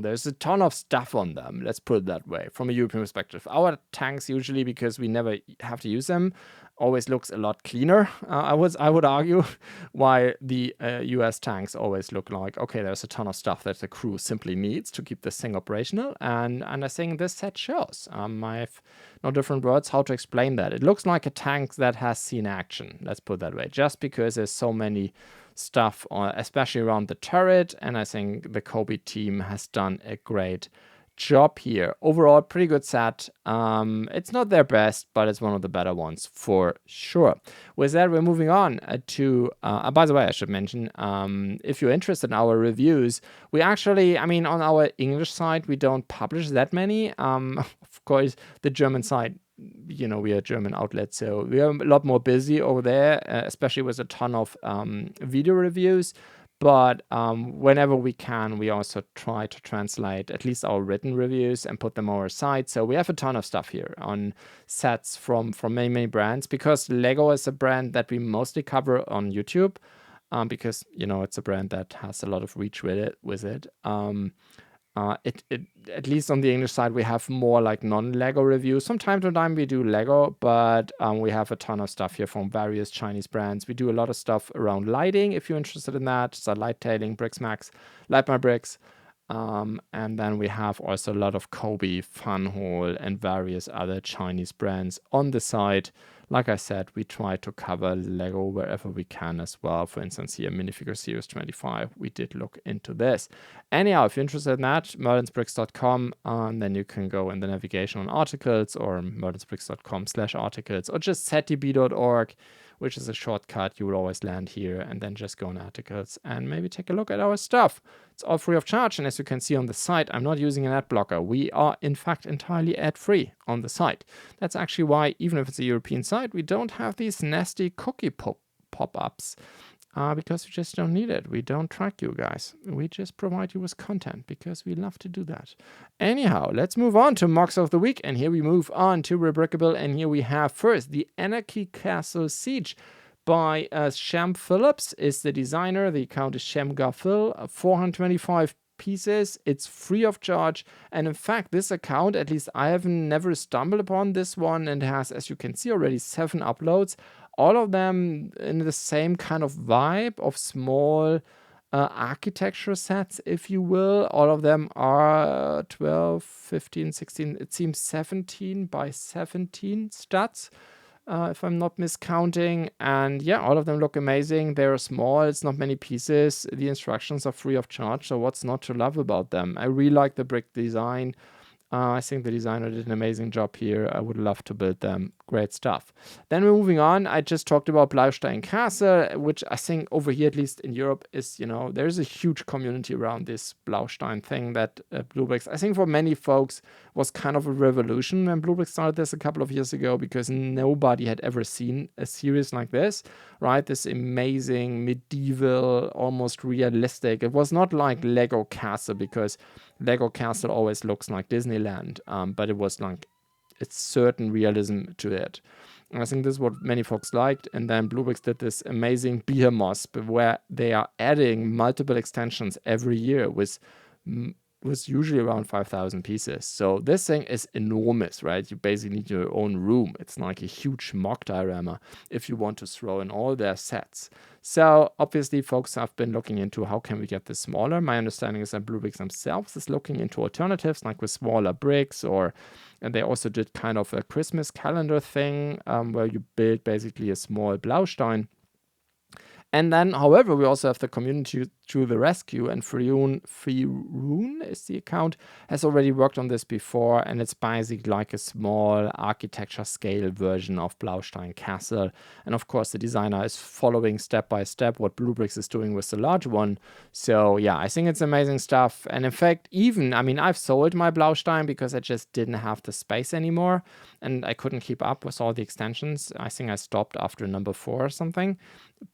There's a ton of stuff on them, let's put it that way, from a European perspective. Our tanks, usually, because we never have to use them, always looks a lot cleaner. I would argue, why the US tanks always look like, okay, there's a ton of stuff that the crew simply needs to keep this thing operational, and I think this set shows. I have no different words how to explain that. It looks like a tank that has seen action, let's put it that way, just because there's so many stuff, especially around the turret, and I think the Cobi team has done a great job here. Overall, pretty good set. It's not their best, but it's one of the better ones for sure. With that, we're moving on to, by the way, I should mention, if you're interested in our reviews, we actually, on our English side, we don't publish that many. Of course, the German side, we are a German outlet, so we are a lot more busy over there, especially with a ton of video reviews. But whenever we can, we also try to translate at least our written reviews and put them on our site. So we have a ton of stuff here on sets from many brands, because Lego is a brand that we mostly cover on YouTube, because, it's a brand that has a lot of reach with it. At least on the English side, we have more like non-Lego reviews. From time to time we do Lego, but we have a ton of stuff here from various Chinese brands. We do a lot of stuff around lighting, if you're interested in that. So Lighttailing, BRIXMAX, LightMyBricks. And then we have also a lot of Cobi, Funhole, and various other Chinese brands on the site. Like I said, we try to cover Lego wherever we can as well. For instance, here, Minifigure Series 25, we did look into this. Anyhow, if you're interested in that, merlinsbricks.com, then you can go in the navigation on articles or merlinsbricks.com/articles or just setdb.org, which is a shortcut. You will always land here and then just go on articles and maybe take a look at our stuff. It's all free of charge. And as you can see on the site, I'm not using an ad blocker. We are, in fact, entirely ad-free on the site. That's actually why, even if it's a European site, we don't have these nasty cookie pop-ups because we just don't need it. We don't track you guys. We just provide you with content because we love to do that. Anyhow, let's move on to MOCs of the week. And here we move on to Rebrickable. And here we have first the Anarchy Castle Siege by Shem Phillips is the designer. The account is Shemgarphil, 425 pieces. It's free of charge. And in fact, this account, at least I have never stumbled upon this one, and has, as you can see already, 7 uploads. All of them in the same kind of vibe of small architecture sets, if you will. All of them are 12, 15, 16, it seems 17 by 17 stats. If I'm not miscounting. And yeah, all of them look amazing. They're small. It's not many pieces. The instructions are free of charge. So what's not to love about them? I really like the brick design. I think the designer did an amazing job here. I would love to build them. Great stuff. Then we're moving on. I just talked about Blaustein Castle, which I think over here, at least in Europe, is, there's a huge community around this Blaustein thing that BlueBrixx, I think for many folks, was kind of a revolution when BlueBrixx started this a couple of years ago, because nobody had ever seen a series like this, right? This amazing, medieval, almost realistic. It was not like Lego Castle, because Lego Castle always looks like Disneyland, but it was like it's certain realism to it. And I think this is what many folks liked. And then BlueBrixx did this amazing behemoth where they are adding multiple extensions every year with usually around 5,000 pieces. So this thing is enormous, right? You basically need your own room. It's like a huge mock diorama if you want to throw in all their sets. So obviously folks have been looking into how can we get this smaller. My understanding is that BlueBrixx themselves is looking into alternatives like with smaller bricks, and they also did kind of a Christmas calendar thing where you build basically a small Blaustein. And then, however, we also have the community to the rescue, and Firun is the account, has already worked on this before, and it's basically like a small architecture scale version of Blaustein Castle. And of course, the designer is following step by step what BlueBrixx is doing with the large one. So yeah, I think it's amazing stuff. And in fact, I've sold my Blaustein because I just didn't have the space anymore, and I couldn't keep up with all the extensions. I think I stopped after number 4 or something.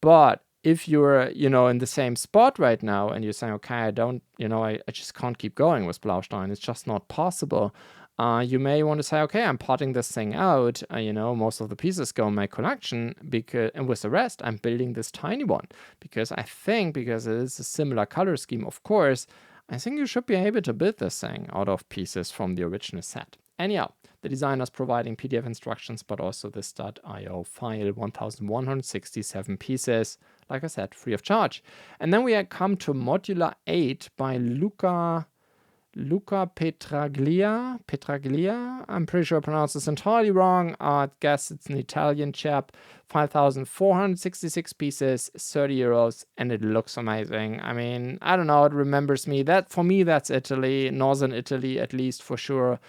But if you're, in the same spot right now and you're saying, okay, I just can't keep going with Blaustein, it's just not possible. You may want to say, okay, I'm potting this thing out. Most of the pieces go in my collection, and with the rest, I'm building this tiny one. Because it is a similar color scheme, of course, I think you should be able to build this thing out of pieces from the original set. Anyhow, the designer is providing PDF instructions, but also the .io file, 1,167 pieces. Like I said, free of charge. And then we come to Modular 8 by Luca Petraglia. I'm pretty sure I pronounced this entirely wrong. I guess it's an Italian chap. 5,466 pieces, 30 euros, and it looks amazing. I don't know, it remembers me. For me, that's Italy, northern Italy, at least for sure.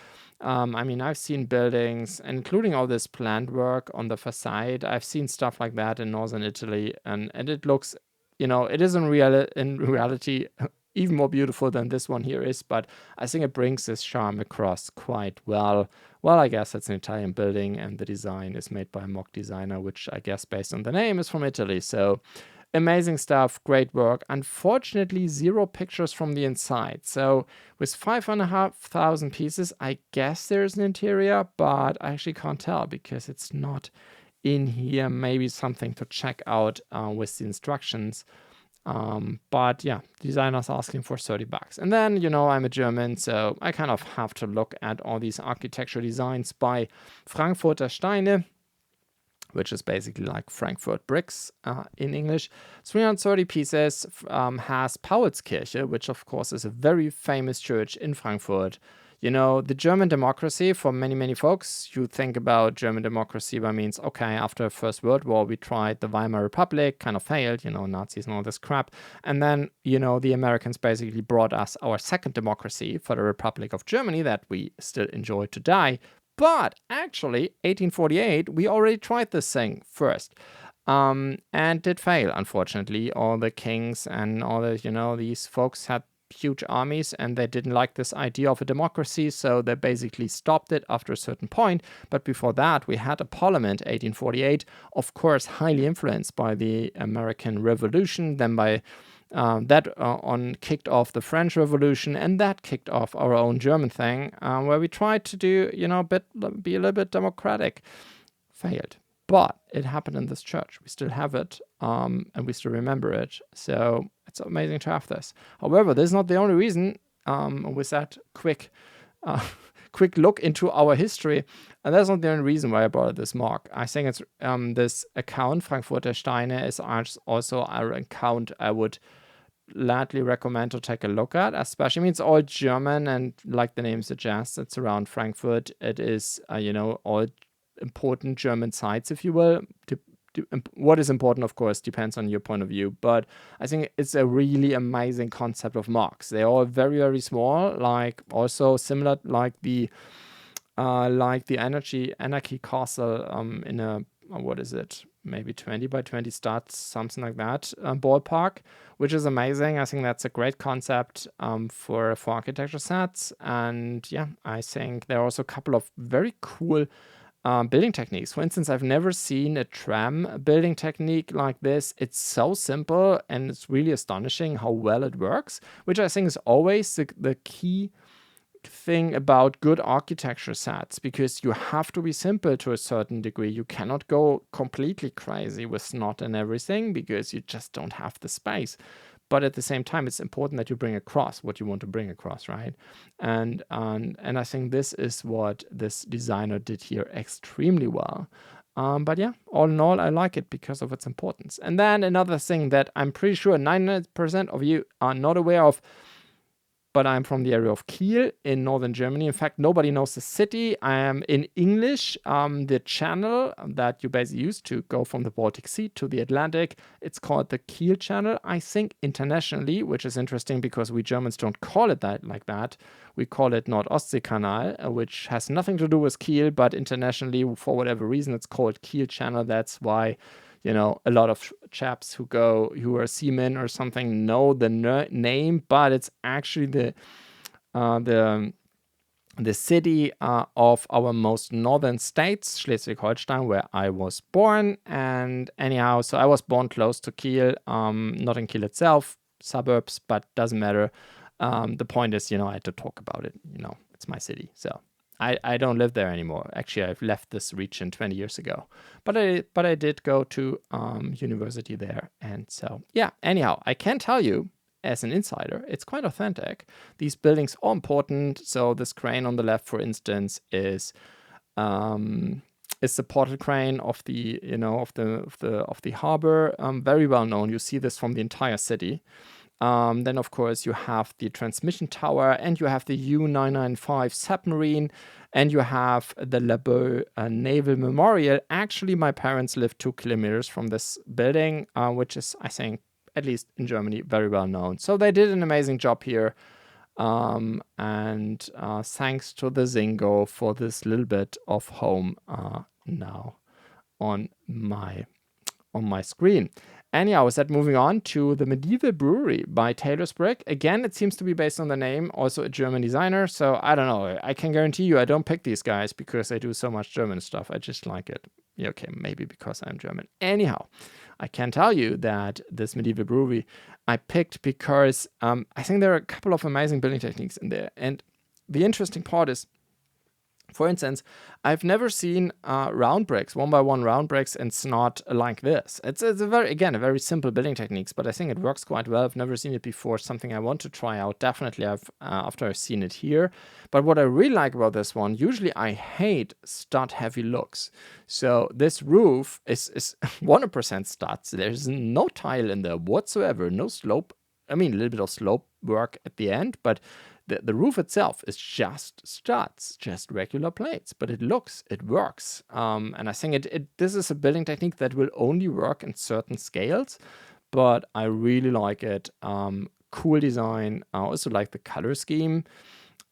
I've seen buildings, including all this plant work on the facade. I've seen stuff like that in northern Italy, and it looks, it is in reality even more beautiful than this one here is, but I think it brings this charm across quite well. Well, I guess it's an Italian building, and the design is made by a mock designer, which I guess based on the name is from Italy. So amazing stuff, great work. Unfortunately, 0 pictures from the inside. So with 5,500 pieces, I guess there's an interior, but I actually can't tell because it's not in here. Maybe something to check out with the instructions. But yeah, designers asking for 30 bucks. And then, you know, I'm a German, so I kind of have to look at all these architecture designs by Frankfurter Steine, which is basically like Frankfurt bricks in English. 330 pieces, has Paulskirche, which of course is a very famous church in Frankfurt. You know, the German democracy, for many, many folks, you think about German democracy by means, okay, after the First World War, we tried the Weimar Republic, kind of failed, you know, Nazis and all this crap. And then, you know, the Americans basically brought us our second democracy for the Republic of Germany that we still enjoy today. But actually, 1848, we already tried this thing first. And did fail, unfortunately. All the kings and all the, you know, these folks had huge armies and they didn't like this idea of a democracy, so they basically stopped it after a certain point. But before that, we had a parliament, 1848, of course, highly influenced by the American Revolution, then by that kicked off the French Revolution, and that kicked off our own German thing, where we tried to do, you know, be a little bit democratic. Failed. But it happened in this church. We still have it, and we still remember it. So it's amazing to have this. However, this is not the only reason. With that quick look into our history, and that's not the only reason why I brought this mark. I think it's this account, Frankfurter Steine, is also an account I would gladly recommend to take a look at, especially, I mean, it's all German, and like the name suggests, it's around Frankfurt. It is, you know, all important German sites, if you will. What is important, of course, depends on your point of view, but I think it's a really amazing concept of marks. They're all very, very small, like also similar like the Anarchy Castle in a, what is it, maybe 20 by 20 stats, something like that, ballpark, which is amazing. I think that's a great concept for architecture sets. And yeah, I think there are also a couple of very cool building techniques. For instance, I've never seen a tram building technique like this. It's so simple and it's really astonishing how well it works, which I think is always the key thing about good architecture sets, because you have to be simple to a certain degree. You cannot go completely crazy with snot and everything because you just don't have the space. But at the same time, it's important that you bring across what you want to bring across, right? And I think this is what this designer did here extremely well. But yeah, all in all, I like it because of its importance. And then another thing that I'm pretty sure 99% of you are not aware of, but I'm from the area of Kiel in northern Germany. In fact, nobody knows the city. I am in English, the channel that you basically use to go from the Baltic Sea to the Atlantic. It's called the Kiel Channel, I think, internationally, which is interesting because we Germans don't call it that like that. We call it Nord-Ostsee-Kanal, which has nothing to do with Kiel, but internationally, for whatever reason, it's called Kiel Channel. That's why, you know, a lot of chaps who are seamen or something know the name, but it's actually the city of our most northern states, Schleswig-Holstein, where I was born. And anyhow, so I was born close to Kiel, not in Kiel itself, suburbs, but doesn't matter. The point is, you know, I had to talk about it. You know, it's my city, so. I don't live there anymore. Actually, I've left this region 20 years ago. But I did go to university there. And so, yeah, anyhow, I can tell you, as an insider, it's quite authentic. These buildings are important. So this crane on the left, for instance, is the portal crane of the, you know, of the harbor. Very well known. You see this from the entire city. Then, of course, you have the transmission tower, and you have the U-995 submarine, and you have the Laboe Naval Memorial. Actually, my parents live 2 kilometers from this building, which is, I think, at least in Germany, very well known. So they did an amazing job here. And thanks to the Zingo for this little bit of home now on my screen. Anyhow, is that moving on to the Medieval Brewery by Taylor's Brick. Again, it seems to be based on the name, also a German designer. So I don't know. I can guarantee you I don't pick these guys because they do so much German stuff. I just like it. Yeah, okay, maybe because I'm German. Anyhow, I can tell you that this Medieval Brewery I picked because I think there are a couple of amazing building techniques in there. And the interesting part is, For instance, I've never seen round bricks, 1x1 round bricks, and snot like this. It's a very simple building techniques, but I think it works quite well. I've never seen it before. Something I want to try out. Definitely, after I've seen it here. But what I really like about this one, usually I hate stud heavy looks. So this roof is 100% studs. There's no tile in there whatsoever. No slope. I mean, a little bit of slope work at the end, but the roof itself is just studs, just regular plates, but it works. And I think this is a building technique that will only work in certain scales, but I really like it. Cool design. I also like the color scheme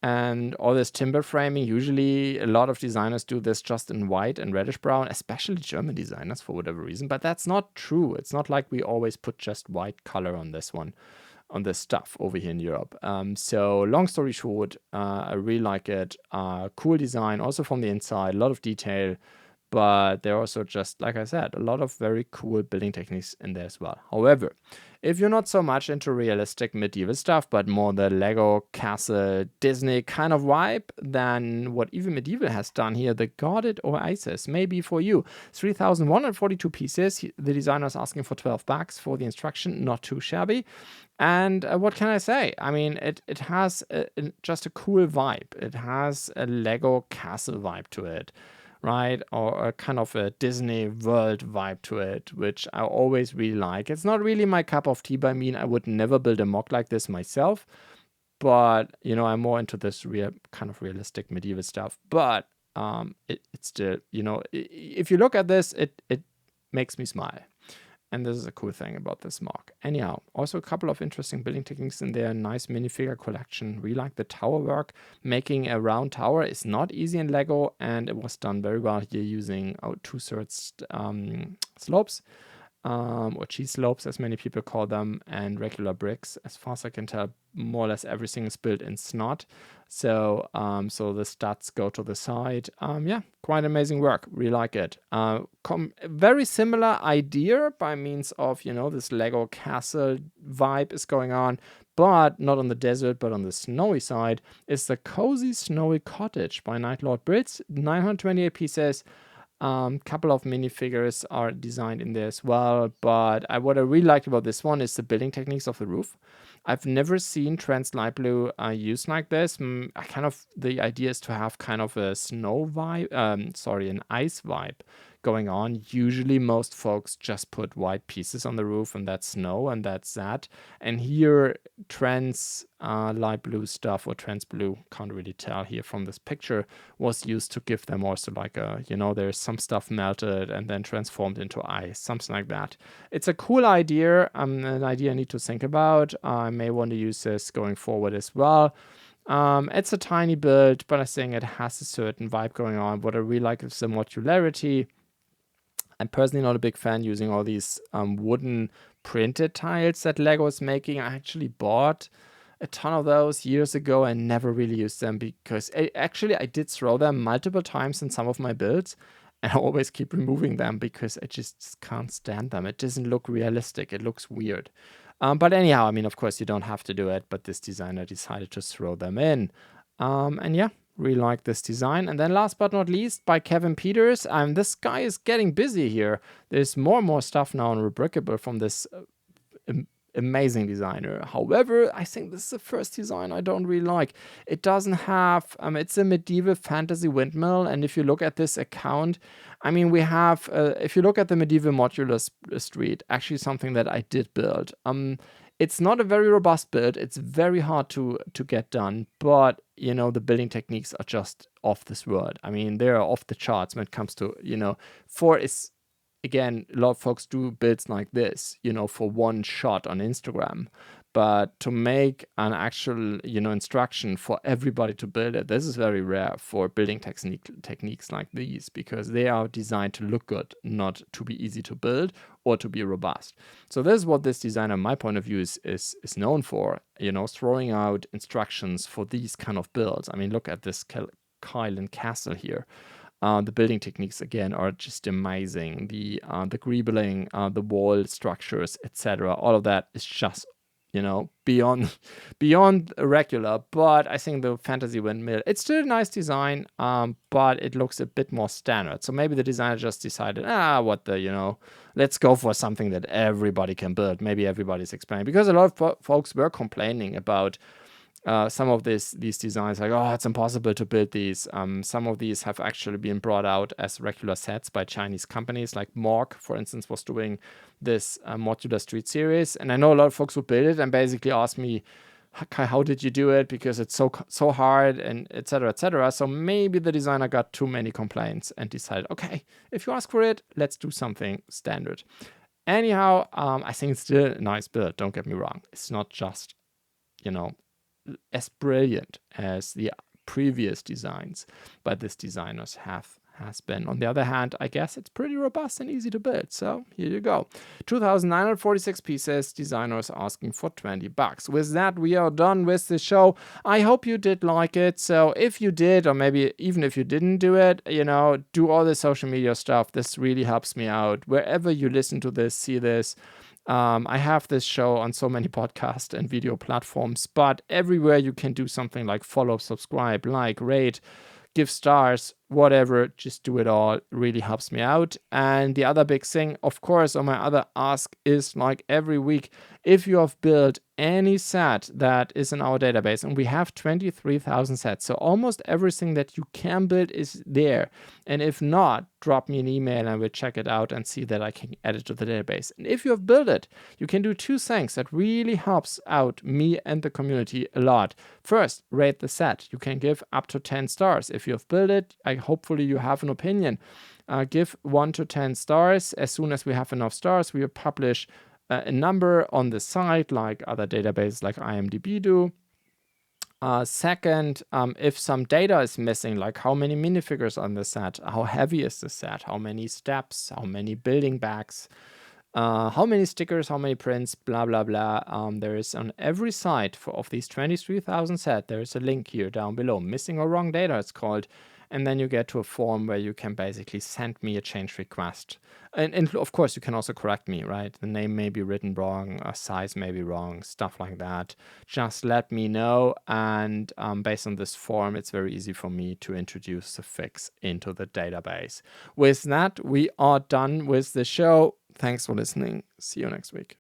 and all this timber framing. Usually a lot of designers do this just in white and reddish brown, especially German designers for whatever reason, but that's not true. It's not like we always put just white color on this one. On this stuff over here in Europe. So long story short, I really like it. Cool design, also from the inside, a lot of detail, but there are also just, like I said, a lot of very cool building techniques in there as well. However, if you're not so much into realistic medieval stuff, but more the Lego castle Disney kind of vibe, then what Even Medieval has done here, the Guarded Oasis, may be for you. 3,142 pieces. The designer is asking for $12 for the instruction, not too shabby. And what can I say? I mean, it has just a cool vibe. It has a Lego castle vibe to it, right? Or a kind of a Disney World vibe to it, which I always really like. It's not really my cup of tea by me. I would never build a mock like this myself, but, I'm more into this kind of realistic medieval stuff. But it's still, if you look at this, it makes me smile. And this is a cool thing about this mock. Anyhow, also a couple of interesting building techniques in there. Nice minifigure collection. Really like the tower work. Making a round tower is not easy in Lego, and it was done very well here using 2/3 slopes, or cheese slopes, as many people call them, and regular bricks. As far as I can tell, more or less everything is built in snot. So the studs go to the side. Yeah, quite amazing work. Really like it. Very similar idea by means of, this Lego castle vibe is going on, but not on the desert, but on the snowy side. It's the Cozy Snowy Cottage by Nightlord BlueBrixx. 928 pieces. Couple of minifigures are designed in there as well, but what I really liked about this one is the building techniques of the roof. I've never seen trans light blue used like this. The idea is to have kind of a snow vibe, an ice vibe going on. Usually most folks just put white pieces on the roof and that's snow and that's that. And here trans light blue stuff, or trans blue, can't really tell here from this picture, was used to give them also like there's some stuff melted and then transformed into ice, something like that. It's a cool idea, an idea I need to think about. I may want to use this going forward as well. It's a tiny build, but I think it has a certain vibe going on. What I really like is the modularity. I'm personally not a big fan using all these wooden printed tiles that Lego is making. I actually bought a ton of those years ago and never really used them because I did throw them multiple times in some of my builds, and I always keep removing them because I just can't stand them. It doesn't look realistic. It looks weird. But anyhow, I mean, of course, you don't have to do it, but this designer decided to throw them in. And yeah, really like this design. And then last but not least, by Kevin Peters. This guy is getting busy here. There's more and more stuff now on Rubrickable from this amazing designer. However, I think this is the first design I don't really like. It doesn't have, it's a medieval fantasy windmill. And if you look at this account, I mean, we have, if you look at the medieval modular street, actually something that I did build. It's not a very robust build. It's very hard to get done, but the building techniques are just off this world. I mean, they're off the charts when it comes to, again, a lot of folks do builds like this, for one shot on Instagram. But to make an actual, instruction for everybody to build it, this is very rare for building techniques like these, because they are designed to look good, not to be easy to build or to be robust. So this is what this designer, my point of view, is known for, throwing out instructions for these kind of builds. I mean, look at this Kylan Castle here. The building techniques, again, are just amazing. The greebling, the wall structures, etc. All of that is just beyond regular. But I think the Fantasy Windmill, it's still a nice design, but it looks a bit more standard. So maybe the designer just decided, let's go for something that everybody can build. Maybe everybody's explaining, because a lot of folks were complaining about some of these designs, like, oh, it's impossible to build these. Some of these have actually been brought out as regular sets by Chinese companies, like Morg, for instance, was doing this modular street series. And I know a lot of folks who build it and basically ask me, Kai, how did you do it? Because it's so hard, and etc. etc. So maybe the designer got too many complaints and decided, okay, if you ask for it, let's do something standard. Anyhow, I think it's still a nice build. Don't get me wrong. It's not just, as brilliant as the previous designs by this designers has been. On the other hand, I guess it's pretty robust and easy to build. So here you go. 2,946 pieces, designers asking for $20. With that, we are done with the show. I hope you did like it. So if you did, or maybe even if you didn't do it, do all the social media stuff. This really helps me out. Wherever you listen to this, see this. I have this show on so many podcast and video platforms, but everywhere you can do something like follow, subscribe, like, rate, give stars, whatever, just do it all. It really helps me out. And the other big thing, of course, on my other ask is, like every week, if you have built any set that is in our database, and we have 23,000 sets, so almost everything that you can build is there. And if not, drop me an email and we'll check it out and see that I can add it to the database. And if you have built it, you can do two things that really helps out me and the community a lot. First, rate the set. You can give up to 10 stars. If you have built it, hopefully you have an opinion. Give 1 to 10 stars. As soon as we have enough stars, we will publish a number on the site, like other databases like IMDb do. Second, if some data is missing, like how many minifigures on the set, how heavy is the set, how many steps, how many building bags, how many stickers, how many prints, blah, blah, blah. There is on every site of these 23,000 sets, there is a link here down below. Missing or wrong data, it's called. And then you get to a form where you can basically send me a change request. And of course, you can also correct me, right? The name may be written wrong, a size may be wrong, stuff like that. Just let me know. And based on this form, it's very easy for me to introduce the fix into the database. With that, we are done with the show. Thanks for listening. See you next week.